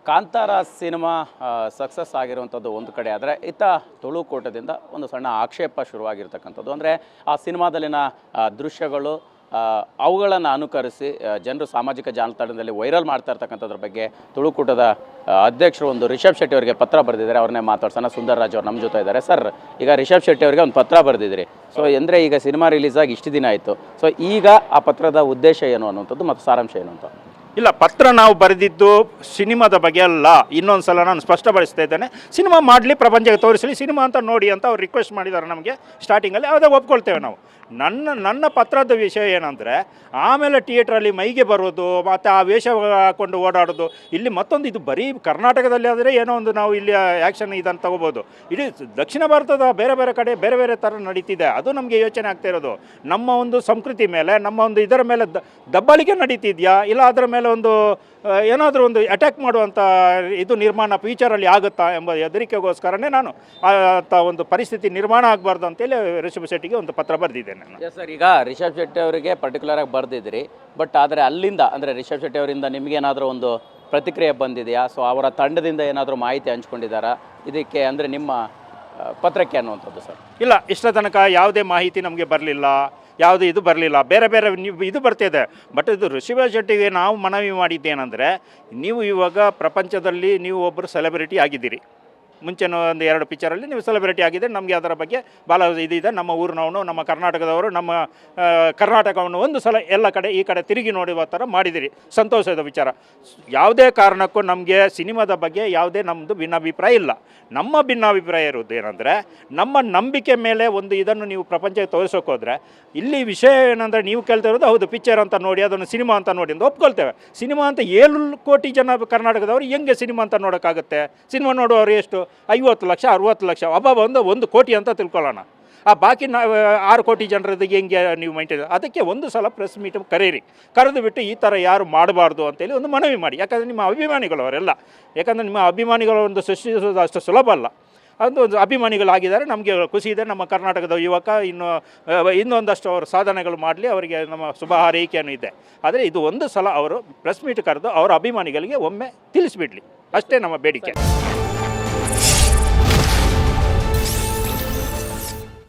Kantara cinema success ಆಗಿರುವಂಥದ್ದು ಒಂದು ಕಡೆ ಆದರೆ ಇತ್ತ ತುಳುಕೂಟದಿಂದ ಒಂದು ಸಣ್ಣ ಆಕ್ಷೇಪ ಶುರುವಾಗಿರ್ತಕ್ಕಂಥದ್ದು. ಅಂದರೆ ಆ ಸಿನಿಮಾದಲ್ಲಿನ ದೃಶ್ಯಗಳು ಅವುಗಳನ್ನು ಅನುಕರಿಸಿ ಜನರು ಸಾಮಾಜಿಕ ಜಾಲತಾಣದಲ್ಲಿ ವೈರಲ್ ಮಾಡ್ತಾ ಇರ್ತಕ್ಕಂಥದ್ರ ಬಗ್ಗೆ ತುಳುಕೂಟದ ಅಧ್ಯಕ್ಷರು ಒಂದು ರಿಷಬ್ ಶೆಟ್ಟಿ ಅವರಿಗೆ ಪತ್ರ ಬರೆದಿದ್ದಾರೆ. ಅವ್ರನ್ನೇ ಮಾತಾಡ್ಸೋಣ. ಸುಂದರ್ರಾಜ್ ಅವರು ನಮ್ಮ ಜೊತೆ ಇದ್ದಾರೆ. ಸರ್, ಈಗ ರಿಷಬ್ ಶೆಟ್ಟಿ ಅವರಿಗೆ ಒಂದು ಪತ್ರ ಬರೆದಿದ್ರಿ. ಸೊ ಅಂದರೆ ಈಗ ಸಿನಿಮಾ ರಿಲೀಸ್ ಆಗಿ ಇಷ್ಟು ದಿನ ಆಯಿತು. ಸೊ ಈಗ ಆ ಪತ್ರದ ಉದ್ದೇಶ ಏನು ಅನ್ನುವಂಥದ್ದು ಮತ್ತು ಸಾರಾಂಶ ಏನು ಅಂತ? ಇಲ್ಲ, ಪತ್ರ ನಾವು ಬರೆದಿದ್ದು ಸಿನಿಮಾದ ಬಗ್ಗೆ ಅಲ್ಲ. ಇನ್ನೊಂದು ಸಲ ನಾನು ಸ್ಪಷ್ಟಪಡಿಸ್ತಾ ಇದ್ದೇನೆ. ಸಿನಿಮಾ ಮಾಡಲಿ, ಪ್ರಪಂಚಕ್ಕೆ ತೋರಿಸಲಿ, ಸಿನಿಮಾ ಅಂತ ನೋಡಿ ಅಂತ ಅವ್ರು ರಿಕ್ವೆಸ್ಟ್ ಮಾಡಿದ್ದಾರೆ ನಮಗೆ ಸ್ಟಾರ್ಟಿಂಗಲ್ಲಿ. ಅದೇ ಒಪ್ಕೊಳ್ತೇವೆ ನಾವು. ನನ್ನ ಪತ್ರದ ವಿಷಯ ಏನಂದರೆ, ಆಮೇಲೆ ಥಿಯೇಟ್ರಲ್ಲಿ ಮೈಗೆ ಬರೋದು ಮತ್ತು ಆ ವೇಷ ಹಾಕ್ಕೊಂಡು ಓಡಾಡೋದು. ಇಲ್ಲಿ ಮತ್ತೊಂದು, ಇದು ಬರೀ ಕರ್ನಾಟಕದಲ್ಲಿ ಆದರೆ ಏನೋ ಒಂದು ನಾವು ಇಲ್ಲಿ ಆ್ಯಕ್ಷನ್ ಇದನ್ನು ತಗೋಬೋದು. ಇಡೀ ದಕ್ಷಿಣ ಭಾರತದ ಬೇರೆ ಬೇರೆ ಕಡೆ ಬೇರೆ ಬೇರೆ ಥರ ನಡೀತಿದೆ. ಅದು ನಮಗೆ ಯೋಚನೆ ಆಗ್ತಾ ಇರೋದು. ನಮ್ಮ ಒಂದು ಸಂಸ್ಕೃತಿ ಮೇಲೆ, ನಮ್ಮ ಒಂದು ಇದರ ಮೇಲೆ ದಬ್ಬಾಳಿಕೆ ನಡೀತಿದೆಯಾ, ಇಲ್ಲ ಅದರ ಮೇಲೆ ಒಂದು ಏನಾದರೂ ಒಂದು ಅಟ್ಯಾಕ್ ಮಾಡುವಂಥ ಇದು ನಿರ್ಮಾಣ ಫ್ಯೂಚರಲ್ಲಿ ಆಗುತ್ತಾ ಎಂಬ ಹೆದರಿಕೆಗೋಸ್ಕರನೇ ನಾನು ಅಂಥ ಒಂದು ಪರಿಸ್ಥಿತಿ ನಿರ್ಮಾಣ ಆಗಬಾರ್ದು ಅಂತೇಳಿ ರಿಷಬ್ ಶೆಟ್ಟಿಗೆ ಒಂದು ಪತ್ರ ಬರೆದಿದ್ದೇನೆ ನಾನು. ಸರ್, ಈಗ ರಿಷಬ್ ಶೆಟ್ಟಿ ಅವರಿಗೆ ಪರ್ಟಿಕ್ಯುಲರಾಗಿ ಬರೆದಿದ್ರಿ. ಬಟ್ ಆದರೆ ಅಲ್ಲಿಂದ ಅಂದರೆ ರಿಷಬ್ ಶೆಟ್ಟಿ ಅವರಿಂದ ನಿಮಗೇನಾದರೂ ಒಂದು ಪ್ರತಿಕ್ರಿಯೆ ಬಂದಿದೆಯಾ? ಸೊ ಅವರ ತಂಡದಿಂದ ಏನಾದರೂ ಮಾಹಿತಿ ಹಂಚ್ಕೊಂಡಿದ್ದಾರಾ ಇದಕ್ಕೆ, ಅಂದರೆ ನಿಮ್ಮ ಪತ್ರಕ್ಕೆ ಅನ್ನುವಂಥದ್ದು? ಸರ್, ಇಲ್ಲ, ಇಷ್ಟ ತನಕ ಯಾವುದೇ ಮಾಹಿತಿ ನಮಗೆ ಬರಲಿಲ್ಲ, ಯಾವುದೇ ಇದು ಬರಲಿಲ್ಲ. ಬೇರೆ ಬೇರೆ ಇದು ಬರ್ತಿದೆ. ಬಟ್ ಇದು ರಿಷಬ್ ಶೆಟ್ಟಿಗೆ ನಾವು ಮನವಿ ಮಾಡಿದ್ದೇನೆಂದರೆ, ನೀವು ಇವಾಗ ಪ್ರಪಂಚದಲ್ಲಿ ನೀವು ಒಬ್ಬರು ಸೆಲೆಬ್ರಿಟಿ ಆಗಿದ್ದೀರಿ. ಮುಂಚೆನೂ ಒಂದು 2 ಪಿಕ್ಚರಲ್ಲಿ ನೀವು ಸೆಲೆಬ್ರಿಟಿ ಆಗಿದೆ. ನಮಗೆ ಅದರ ಬಗ್ಗೆ ಭಾಳ ಇದಿದೆ. ನಮ್ಮ ಊರಿನವನು, ನಮ್ಮ ಕರ್ನಾಟಕದವರು, ನಮ್ಮ ಕರ್ನಾಟಕವನ್ನು ಒಂದು ಸಲ ಎಲ್ಲ ಕಡೆ ಈ ಕಡೆ ತಿರುಗಿ ನೋಡುವ ಥರ ಮಾಡಿದಿರಿ. ಸಂತೋಷದ ವಿಚಾರ. ಯಾವುದೇ ಕಾರಣಕ್ಕೂ ನಮಗೆ ಸಿನಿಮಾದ ಬಗ್ಗೆ ಯಾವುದೇ ನಮ್ಮದು ಭಿನ್ನಾಭಿಪ್ರಾಯ ಇಲ್ಲ. ನಮ್ಮ ಭಿನ್ನಾಭಿಪ್ರಾಯ ಇರೋದು ಏನಂದರೆ, ನಮ್ಮ ನಂಬಿಕೆ ಮೇಲೆ ಒಂದು ಇದನ್ನು ನೀವು ಪ್ರಪಂಚಕ್ಕೆ ತೋರಿಸೋಕೋದ್ರೆ, ಇಲ್ಲಿ ವಿಷಯ ಏನಂದರೆ, ನೀವು ಕೇಳ್ತಾ ಇರೋದು ಹೌದು, ಪಿಕ್ಚರ್ ಅಂತ ನೋಡಿ, ಅದನ್ನು ಸಿನಿಮಾ ಅಂತ ನೋಡಿ ಅಂತ ಒಪ್ಕೊಳ್ತೇವೆ. ಸಿನಿಮಾ ಅಂತ 7 ಕೋಟಿ ಜನ ಕರ್ನಾಟಕದವರು ಹೆಂಗೆ ಸಿನಿಮಾ ಅಂತ ನೋಡೋಕ್ಕಾಗುತ್ತೆ? ಸಿನಿಮಾ ನೋಡುವವರು ಎಷ್ಟು? 50 ಲಕ್ಷ 60 ಲಕ್ಷ, ಒಬ್ಬ ಒಂದು 1 ಕೋಟಿ ಅಂತ ತಿಳ್ಕೊಳ್ಳೋಣ. ಆ ಬಾಕಿ 6 ಕೋಟಿ ಜನರದ್ದು ಹೆಂಗೆ ನೀವು ಮೈಂಟೈನ್? ಅದಕ್ಕೆ ಒಂದು ಸಲ ಪ್ರೆಸ್ ಮೀಟ್ ಕರೀರಿ. ಕರೆದು ಬಿಟ್ಟು ಈ ಥರ ಯಾರು ಮಾಡಬಾರ್ದು ಅಂತೇಳಿ ಒಂದು ಮನವಿ ಮಾಡಿ. ಯಾಕಂದರೆ ನಿಮ್ಮ ಅಭಿಮಾನಿಗಳು ಅವರೆಲ್ಲ. ಯಾಕಂದರೆ ನಿಮ್ಮ ಅಭಿಮಾನಿಗಳ ಒಂದು ಸೃಷ್ಟಿಸೋದು ಅಷ್ಟು ಸುಲಭ ಅಲ್ಲ. ಒಂದು ಅಭಿಮಾನಿಗಳಾಗಿದ್ದಾರೆ. ನಮಗೆ ಖುಷಿ ಇದೆ. ನಮ್ಮ ಕರ್ನಾಟಕದ ಯುವಕ ಇನ್ನೊಂದಷ್ಟು ಅವರು ಸಾಧನೆಗಳು ಮಾಡಲಿ, ಅವರಿಗೆ ನಮ್ಮ ಶುಭ ಹಾರೈಕೆಯೂ ಇದೆ. ಆದರೆ ಇದು ಒಂದು ಸಲ ಅವರು ಪ್ರೆಸ್ ಮೀಟ್ ಕರೆದು ಅವರ ಅಭಿಮಾನಿಗಳಿಗೆ ಒಮ್ಮೆ ತಿಳಿಸ್ಬಿಡ್ಲಿ, ಅಷ್ಟೇ ನಮ್ಮ ಬೇಡಿಕೆ.